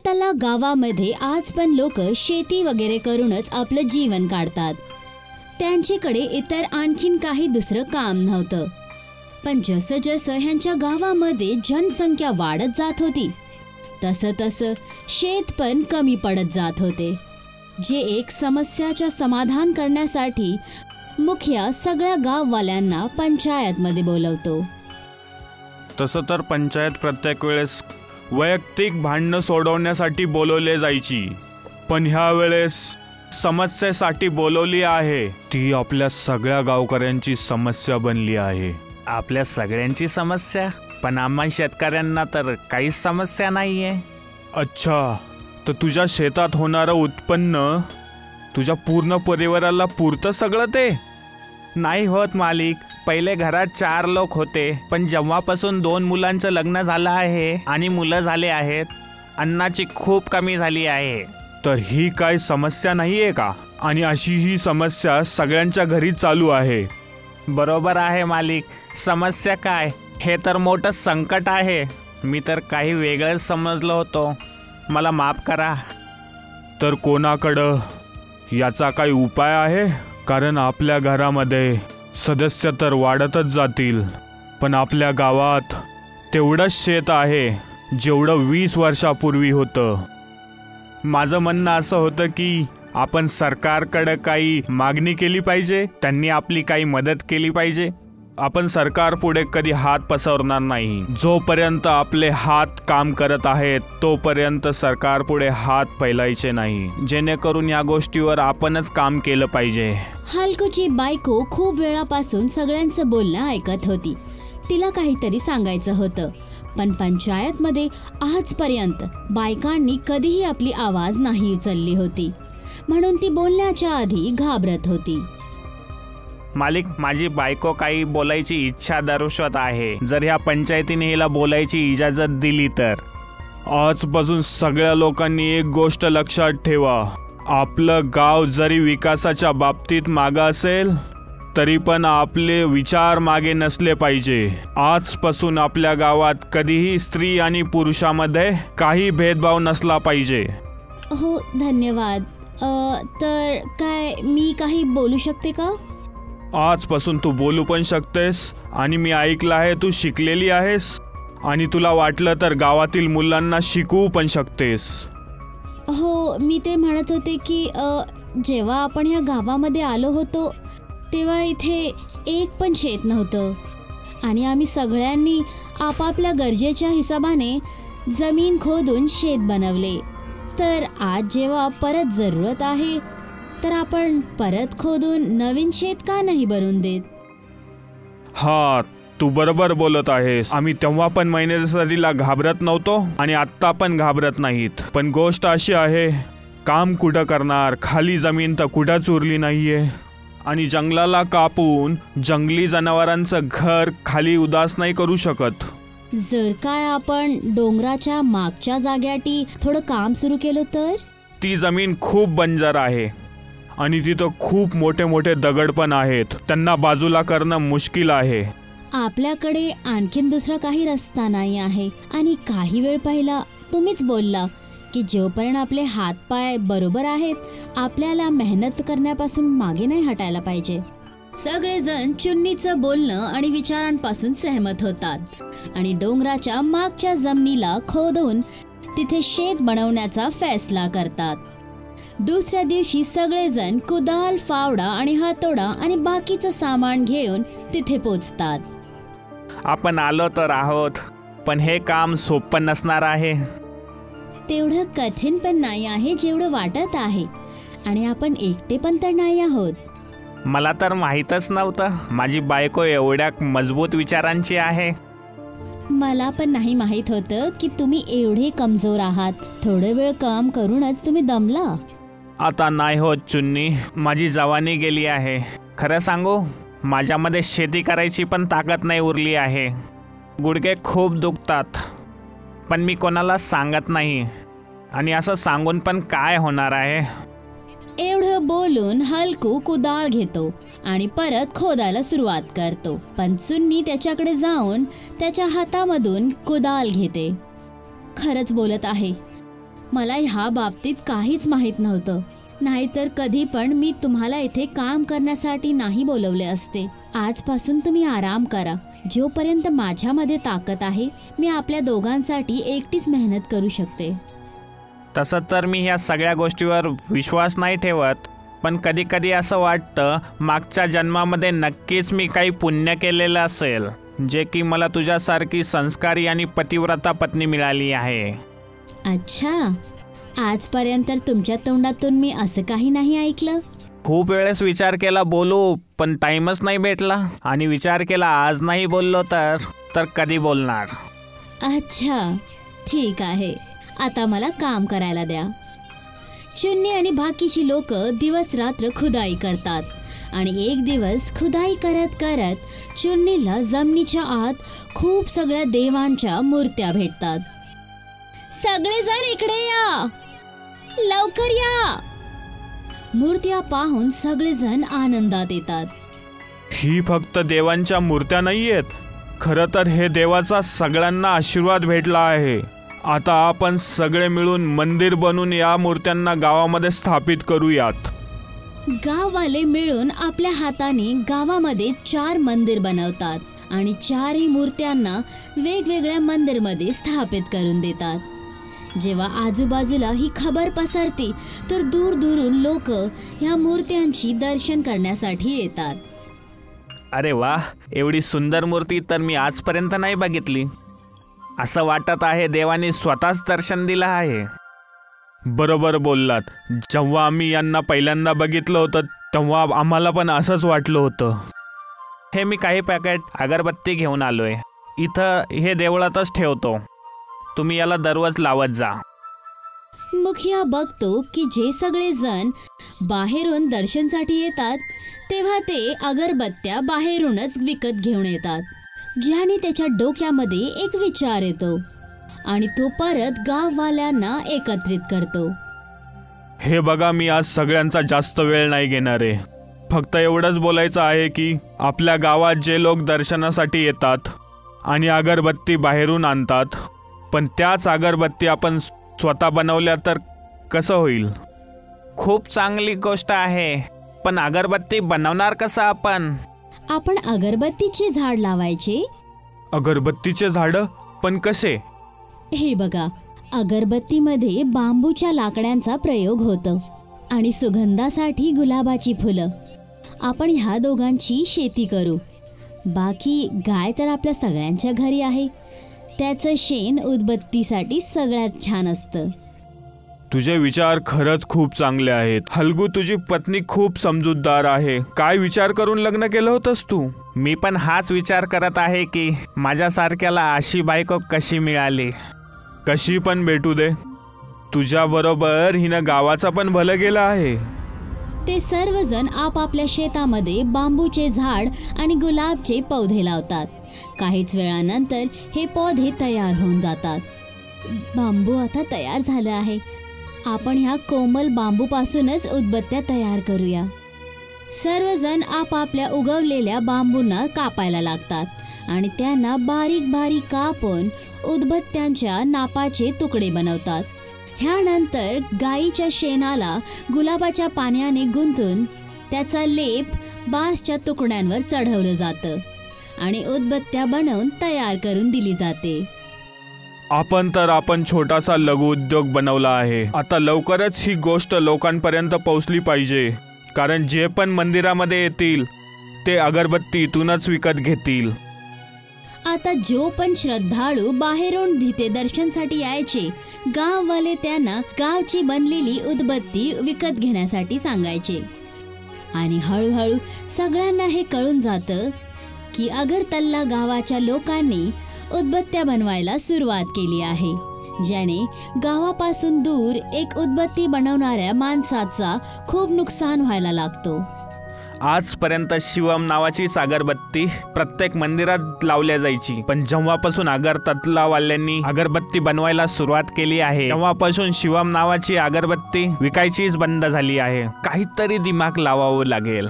आजकाल गावामध्ये आज पण लोक शेती वगैरे करूनच आपलं जीवन काढतात. त्यांच्याकडे इतर आणखीन काही दुसरं काम नव्हतं. पण जसं जसं ह्यांच्या गावामध्ये जनसंख्या वाढत जात होती तसं तसं शेत पण कमी पडत जात होते. जे एक समस्याचं समाधान करण्यासाठी मुखिया सगळ्या गाववाल्यांना पंचायतमध्ये बोलवतो. तसं तर पंचायत प्रत्येक वेळेस वैयक्तिक भांडणं सोडवण्यासाठी बोलवले जायची, पण ह्या वेळेस समस्येसाठी बोलवली आहे. ती आपल्या सगळ्या गावकऱ्यांची समस्या बनली आहे. आपल्या सगळ्यांची समस्या? पण आम्हा शेतकऱ्यांना तर काहीच समस्या नाहीये. अच्छा, तर तुझ्या शेतात होणारं उत्पन्न तुझ्या पूर्ण परिवाराला पुरतं सगळं? ते नाही होत मालिक. पहिले घरात 4 लोक होते, पण जेव्हापासून 2 मुलांचं लग्न झालं आहे आणि मुलं झाले आहेत, अन्नाची खूप कमी झाली आहे. तर ही काय समस्या नाहीये का? आणि अशी ही समस्या सगळ्यांच्या घरी चालू आहे. बरोबर आहे मालिक. समस्या काय, हे तर मोठं संकट आहे. मी तर काही वेगळंच समजलो होतो. मला माफ करा. तर कोणाकडं याचा काही उपाय आहे? कारण आपल्या घरामध्ये सदस्य तर वाढतच जातील, पण आपल्या गावात तेवढंच शेत आहे जेवढं 20 वर्षापूर्वी होतं. माझं म्हणणं असं होतं की आपण सरकारकडे काही मागणी केली पाहिजे, त्यांनी आपली काही मदत केली पाहिजे. आपण सरकार पुढे कधी हात पसरणार नाही. जोपर्यंत आपले हात काम करत आहेत तोपर्यंत सरकार पुढे हात फैलायचे नाही, जेणेकरून या गोष्टीवर आपणच काम केलं पाहिजे. हलकूची बायको खूप वेळापासून सगळ्यांचं बोलणं ऐकत होती. तिला काहीतरी सांगायचं होतं, पण पंचायतमध्ये आजपर्यंत बायकांनी कधीही आपली आवाज नाही उचलली होती, म्हणून ती बोलण्याच्या आधी घाबरत होती. मालिक, माझी बायको काही बोलायची इच्छा दर्शवत आहे. जर ह्या पंचायतीने हिला बोलायची इजाजत दिली तर. आजपासून सगळ्या लोकांनी एक गोष्ट लक्षात ठेवा. आपलं गाव जरी विकासाच्या बाबतीत मागं असेल तरी पण आपले विचार मागे नसले पाहिजे. आजपासून आपल्या गावात कधीही स्त्री आणि पुरुषामध्ये काही भेदभाव नसला पाहिजे. हो, धन्यवाद. तर काय मी काही बोलू शकते का? आजपासून तू बोलू पण शकतेस, आणि मी ऐकलं आहे तू शिकलेली आहेस, आणि तुला वाटलं तर गावातील मुलांना शिकवू पण शकतेस. हो, मी ते म्हणत होते की जेव्हा आपण ह्या गावामध्ये आलो होतो तेव्हा इथे एक पण शेत नव्हतं, आणि आम्ही सगळ्यांनी आपापल्या गरजेच्या हिशोबाने जमीन खोदून शेत बनवले. तर आज जेव्हा परत जरूरत आहे तर आपण परत खोदून नवीन शेत का नाही बनवून देत? हा, तू बरोबर बोलत आहेस. आम्ही तेव्हा पण महिन्यासाठीला घाबरत नव्हतो आणि आत्ता पण घाबरत नाहीत. पण गोष्ट अशी आहे, काम कुठं करणार? खाली जमीन तर कुठंच उरली नाहीये, आणि जंगलाला कापून जंगली जनावरांचं घर खाली उदास नाही करू शकत. जर काय आपण डोंगराच्या मागच्या जाग्याटी थोडं काम सुरू केलं तर? ती जमीन खूप बंजर आहे आणि तिथं खूप मोठे मोठे दगड पण आहेत. त्यांना बाजूला करणं मुश्किल आहे. आपल्याकडे आणखीन दुसरा काही रस्ता नाही आहे. आणि काही वेळ पहिला तुम्हीच बोलला की जोपर्यंत आपले हातपाय बरोबर आहेत आपल्याला मेहनत करण्यापासून मागे नाही हटायला पाहिजे. सगळेजण चुन्नीचं बोलणं आणि विचारांपासून सहमत होतात आणि डोंगराच्या मागच्या जमिनीला खोदून तिथे शेत बनवण्याचा फैसला करतात. दुसऱ्या दिवशी सगळेजण कुदाल, फावडा आणि हातोडा आणि बाकीचं सामान घेऊन तिथे पोचतात. आपण आलो तर आहोत, पण हे काम सोपं नसणार आहे. तेवढं कठीण पण नाही आहे जेवढं वाटत आहे, आणि आपण एकटे पण तर नाही आहोत. मला तर माहीतच नव्हतं माझी बायको एवढ्या मजबूत विचारांची आहे. मला पण नाही माहीत होतं की तुम्ही एवढे कमजोर आहात. थोडं वेळ काम करूनच तुम्ही दमला. आता नाही होत चुन्नी, माझी जवानी गेली आहे. खरं सांगू, माझ्यामध्ये शेती करायची पण ताकद नाही उरली आहे. गुडघे खूप दुखतात, पण मी कोणाला सांगत नाही, आणि असं सांगून पण काय होणार आहे. एवढं बोलून हलकू कुदाळ घेतो आणि परत खोदायला सुरुवात करतो. पण चुन्नी त्याच्याकडे जाऊन त्याच्या हातामधून कुदाल घेते. खरंच बोलत आहे, मला ह्या बाबतीत काहीच माहीत नव्हतं. नाहीतर कधी पण मी तुम्हाला इथे काम करण्यासाठी नाही बोलवले असते. आजपासून तुम्ही आराम करा. जोपर्यंत माझ्यामध्ये ताकद आहे मी आपल्या दोघांसाठी एकटीच मेहनत करू शकते. तसं तर मी ह्या सगळ्या गोष्टीवर विश्वास नाही ठेवत, पण कधी कधी असं वाटतं मागच्या जन्मामध्ये नक्कीच मी काही पुण्य केलेलं असेल, जे की मला तुझ्यासारखी संस्कारी आणि पतिव्रता पत्नी मिळाली आहे. अच्छा, आजपर्यंत तुमच्या तोंडातून मी असं काही नाही ऐकलं. खूप वेळेस विचार केला बोलू, पण टाईमच नाही भेटला. आणि विचार केला आज नाही बोललो तर कधी बोलणार. अच्छा, ठीक आहे. आता मला काम करायला द्या. चुन्नी आणि बाकीची लोक दिवस रात्र खुदाई करतात. आणि एक दिवस खुदाई करत करत चुन्नीला जमिनीच्या आत खूप सगळ्या देवांच्या मूर्त्या भेटतात. सगळेजण इकडे या, लवकर या. मूर्त्या पाहून सगळेजण आनंदात येतात. ही फक्त देवांच्या मूर्त्या नाहीयेत, खरं तर हे देवाचा सगळ्यांना आशीर्वाद भेटला आहे. आता आपण सगळे मिळून मंदिर बनवून या मूर्त्यांना गावामध्ये स्थापित करूयात. गाववाले मिळून आपल्या हाताने गावामध्ये 4 मंदिर बनवतात आणि 4ही मूर्त्यांना वेगवेगळ्या मंदिरमध्ये स्थापित करून देतात. जेव्हा आजूबाजूला ही खबर पसरते तर दूर दूरून लोक ह्या मूर्त्यांची दर्शन करण्यासाठी येतात. अरे वा, एवढी सुंदर मूर्ती तर मी आजपर्यंत नाही बघितली. असं वाटत आहे देवाने स्वतःच दर्शन दिलं आहे. बरोबर बोललात. जेव्हा आम्ही यांना पहिल्यांदा बघितलं होतं तेव्हा आम्हाला पण असंच वाटलं होतं. हे मी काही पॅकेट अगरबत्ती घेऊन आलोय. इथं हे देवळातच ठेवतो. तुम्ही याला दररोज लावत जा. मुखिया बघतो की जे सगळे जण बाहेरून दर्शनसाठी येतात तेव्हा ते अगरबत्त्या बाहेरूनच विकत घेऊन येतात. ज्याने त्याच्या डोक्यामध्ये एक विचार येतो आणि तो परत गाववाल्यांना एकत्रित करतो. हे बघा, मी आज सगळ्यांचा जास्त वेळ नाही घेणार आहे. फक्त एवढंच बोलायचं आहे की आपल्या गावात जे लोक दर्शनासाठी येतात आणि अगरबत्ती बाहेरून आणतात, पण त्याच अगरबत्ती आपण स्वतः बनवल्या तर कसं होईल? खूप चांगली गोष्ट आहे, पण अगरबत्ती बनवणार कसं आपण? आपण अगरबत्तीचे झाड लावायचे. अगरबत्तीचे झाडं? पण कसे? हे बघा, अगरबत्तीमध्ये बांबूच्या लाकड्यांचा प्रयोग होतो आणि सुगंधासाठी गुलाबाची फुलं. आपण ह्या दोघांची शेती करू. बाकी गाय तर आपल्या सगळ्यांच्या घरी आहे. त्याचं शेण उदबत्तीसाठी सगळ्यात छान असतं. तुझे विचार खरंच खूप चांगले आहेत. हलगू, तुझी पत्नी खूप समजूतदार आहे. काय विचार करून लग्न केलं होतंस तू? मी पण हाच विचार करत आहे की माझ्यासारख्याला अशी बायको कशी मिळाली. कशी पण भेटू दे, तुझ्याबरोबर हिनं गावाचा पण भलं केलं आहे. ते सर्वजण आपापल्या शेतामध्ये बांबूचे झाड आणि गुलाबचे पौधे लावतात. काहीच वेळानंतर हे पौधे तयार होऊन जातात. बांबू आता तयार झाला आहे. आपण ह्या कोमल बांबूपासूनच उदबत्त्या तयार करूया. सर्वजण आपापल्या उगवलेल्या बांबूंना कापायला लागतात आणि त्यांना बारीक बारीक कापून उदबत्त्यांच्या नापाचे तुकडे बनवतात. ह्यानंतर गाईच्या शेणाला गुलाबाच्या पाण्याने गुंतून त्याचा लेप बांसच्या तुकड्यांवर चढवलं जातं आणि उदबत्त्या बनवून तयार करून दिली जाते. आपण छोटासा लघु उद्योग बनवला आहे. आता लवकरच ही गोष्ट लोकांपर्यंत पोहोचली पाहिजे, कारण जे पण मंदिरामध्ये येतील ते अगरबत्ती इथूनच विकत घेतील. आता जो पण श्रद्धाळू बाहेरून तिथे दर्शनसाठी यायचे, गाववाले त्यांना गावची बनलेली उदबत्ती विकत घेण्यासाठी सांगायचे. आणि हळूहळू सगळ्यांना हे कळून जातं की अगरतला गावाच्या लोकांनी उदबत्त्या बनवायला सुरुवात केली आहे, ज्याने गावापासून दूर एक उदबत्ती बनवणाऱ्या माणसाचा खूप नुकसान व्हायला लागतो. आजपर्यंत शिवम नावाचीच अगरबत्ती प्रत्येक मंदिरात लावल्या जायची, पण जेव्हापासून अगरतलावाल्यांनी अगरबत्ती बनवायला सुरुवात केली आहे तेव्हापासून शिवम नावाची अगरबत्ती विकायचीच बंद झाली आहे. काहीतरी दिमाग लावावं लागेल.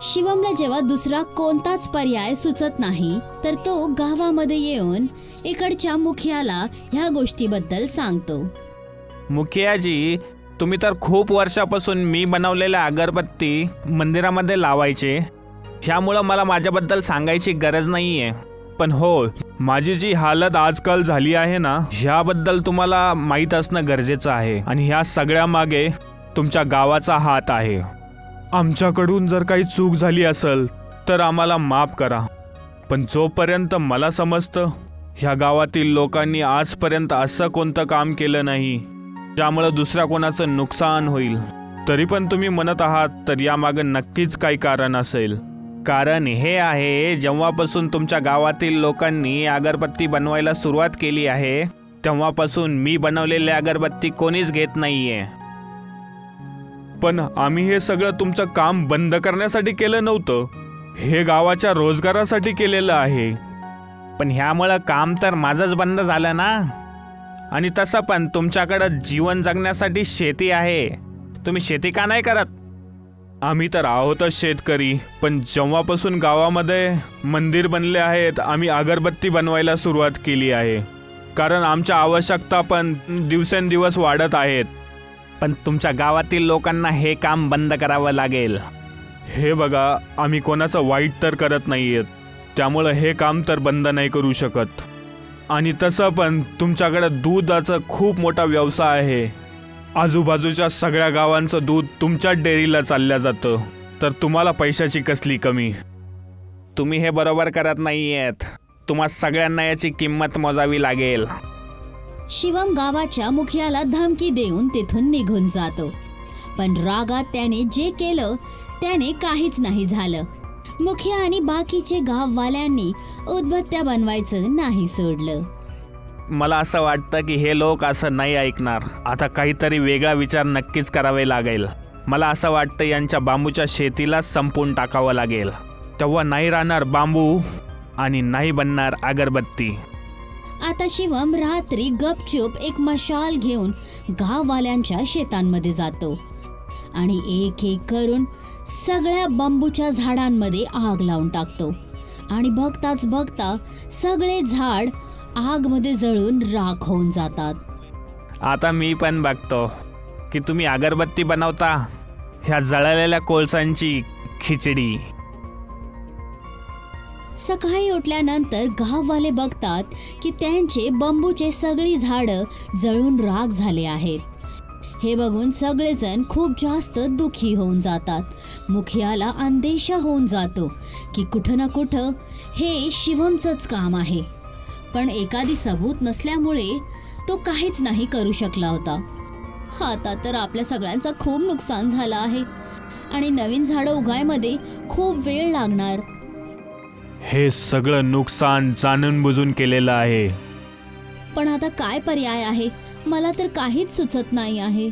शिवमला जेव्हा दुसरा कोणताच पर्याय सुचत नाही तर तो गावामध्ये येऊन इकडच्या मुखियाला ह्या गोष्टीबद्दल सांगतो. मुखियाजी, तुम्ही तर खूप वर्षापासून मी बनवलेल्या अगरबत्ती मंदिरामध्ये लावायचे, ह्यामुळं मला माझ्याबद्दल सांगायची गरज नाही आहे. पण हो, माझी जी हालत आजकाल झाली आहे ना, ह्याबद्दल तुम्हाला माहीत असणं गरजेचं आहे. आणि ह्या सगळ्या मागे तुमच्या गावाचा हात आहे. आमच्याकडून जर काही चूक झाली असेल तर आम्हाला माफ करा. पण जोपर्यंत मला समजतं, ह्या गावातील लोकांनी आजपर्यंत असं कोणतं काम केलं नाही ज्यामुळं दुसऱ्या कोणाचं नुकसान होईल. तरी पण तुम्ही म्हणत आहात, तर यामागं नक्कीच काही कारण असेल. कारण हे आहे, जेव्हापासून तुमच्या गावातील लोकांनी अगरबत्ती बनवायला सुरुवात केली आहे, तेव्हापासून मी बनवलेली अगरबत्ती कोणीच घेत नाहीये. पण आम्ही हे सगळं तुमचं काम बंद करण्यासाठी केलं नव्हतं, हे गावाच्या रोजगारासाठी केलेलं आहे. पण ह्यामुळं काम तर माझंच बंद झालं ना. आणि तसं पण तुमच्याकडं जीवन जगण्यासाठी शेती आहे, तुम्ही शेती का नाही करत? आम्ही तर आहोतच शेतकरी, पण जेव्हापासून गावामध्ये मंदिर बनले आहेत, आम्ही अगरबत्ती बनवायला सुरुवात केली आहे. कारण आमच्या आवश्यकता पण दिवसेंदिवस वाढत आहेत. पण तुमच्या गावातील लोकांना हे काम बंद करावं लागेल. हे बघा, आम्ही कोणाचं वाईट तर करत नाही आहेत, त्यामुळं हे काम तर बंद नाही करू शकत. आणि तसं पण तुमच्याकडं दुधाचा खूप मोठा व्यवसाय आहे. आजूबाजूच्या सगळ्या गावांचं दूध तुमच्याच डेअरीला चाललं जातं, तर तुम्हाला पैशाची कसली कमी? तुम्ही हे बरोबर करत नाही आहेत. तुम्हा सगळ्यांना याची किंमत मोजावी लागेल. शिवम गावाच्या मुखियाला धमकी देऊन तिथून निघून जातो. पण रागात त्याने जे केलं त्याने काहीच नाही झालं. मुखिया आणि बाकीचे गाववाल्यांनी उदबत्त्या बनवायचं नाही सोडलं. मला असं वाटतं की हे लोक असं नाही ऐकणार. आता काहीतरी वेगळा विचार नक्कीच करावे लागेल. मला असं वाटतं यांच्या बांबूच्या शेतीला संपवून टाकावं लागेल. तेव्हा नाही राहणार बांबू आणि नाही बनणार अगरबत्ती. आता शिवम रात्री गपचूप एक मशाल घेऊन गाववाल्यांच्या शेतांमध्ये जातो आणि एक एक करून सगळ्या बांबूच्या झाडांमध्ये आग लावून टाकतो. आणि बघताच बघता सगळे झाड आगमध्ये जळून राख होऊन जातात. आता मी पण बघतो की तुम्ही अगरबत्ती बनवता ह्या जळलेल्या कोळसांची खिचडी. सकाळी उठल्यानंतर गाववाले बघतात की त्यांचे बांबूचे सगळी झाडं जळून राख झाले आहेत. हे बघून सगळेजण खूप जास्त दुखी होऊन जातात. मुखियाला अंदेशा होऊन जातो की कुठं ना कुठं हे शिवमचंच काम आहे. पण एखादी सबूत नसल्यामुळे तो काहीच नाही करू शकला होता. आता तर आपल्या सगळ्यांचं खूप नुकसान झालं आहे आणि नवीन झाडं उगायमध्ये खूप वेळ लागणार. हे सगळं नुकसान जाणून बुजून केलेलं आहे. पण आता काय पर्याय आहे? मला तर काहीच सुचत नाही आहे.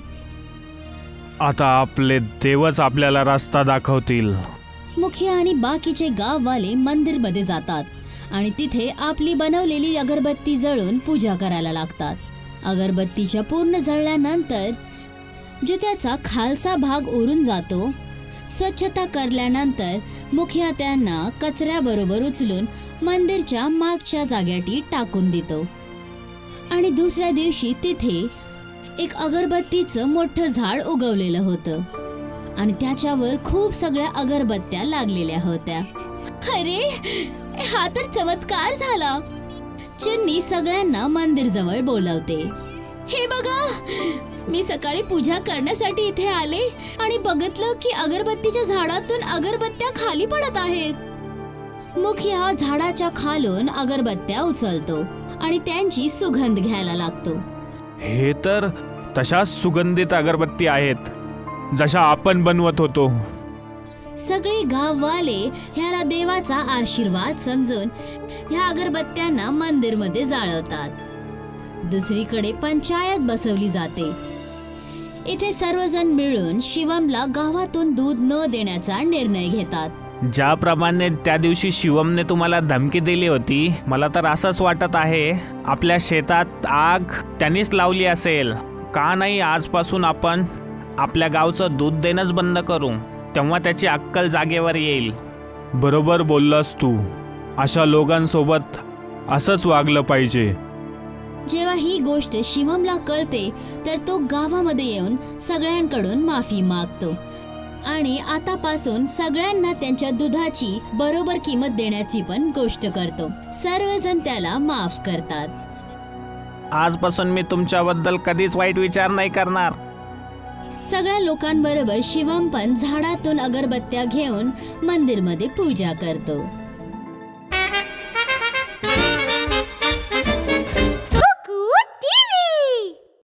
आता आपले देवच आपल्याला रस्ता दाखवतील. मुखिया आणि बाकीचे गाववाले मंदिरमध्ये जातात आणि तिथे आपली बनवलेली अगरबत्ती जळून पूजा करायला लागतात. अगरबत्तीच्या पूर्ण जळल्यानंतर जो त्याचा खालचा भाग उरून जातो, स्वच्छता करल्यानंतर मुखिया त्यांना कचऱ्याबरोबर उचलून मंदिरच्या मागच्या जाग्याटी टाकून देतो. आणि दुसऱ्या दिवशी तिथे एक अगरबत्तीचं मोठं झाड उगवलेलं होतं आणि त्याच्यावर खूप सगळ्या अगरबत्त्या लागलेल्या होत्या. अरे, हा तर चमत्कार झाला. चुन्नी सगळ्यांना मंदिर जवळ बोलावते. हे बघा, मी सकाळी पूजा करण्यासाठी इथे आले आणि बघितलं की अगरबत्तीच्या झाडातून अगरबत्त्या खाली पडत आहेत. मुखिया झाडाच्या खालून अगरबत्त्या उचलतो आणि त्यांची सुगंध घ्यायला लागतो. हे तर तशाच सुगंधित अगरबत्ती आहेत जशा आपण बनवत होतो. सगळे गाववाले ह्याला देवाचा आशीर्वाद समजून ह्या अगरबत्त्यांना मंदिरमध्ये जाळवतात. दुसरीकडे पंचायत बसवली जाते. इथे सर्वजण मिळून शिवमला गावातून दूध न देण्याचा निर्णय घेतात. ज्याप्रमाणे त्या दिवशी शिवमने तुम्हाला धमकी दिली होती, मला तर असंच वाटत आहे आपल्या शेतात आग त्यांनीच लावली असेल. का नाही आजपासून आपण आपल्या गावचं दूध देणंच बंद करू, तेव्हा त्याची अक्कल जागेवर येईल. बरोबर बोललास तू. अशा लोकांसोबत असंच वागलं पाहिजे. जेव्हा ही गोष्ट शिवमला कळते तर तो गावामध्ये येऊन सगळ्यांकडून माफी मागतो आणि आतापासून सगळ्यांना त्यांच्या दुधाची बरोबर किंमत देण्याची पण गोष्ट करतो. सर्वजण त्याला माफ करतात. आजपासून मी तुमच्याबद्दल कधीच वाईट विचार नाही करणार. सगळ्या लोकांबरोबर शिवम पण झाडातून अगरबत्त्या घेऊन मंदिरमध्ये पूजा करतो.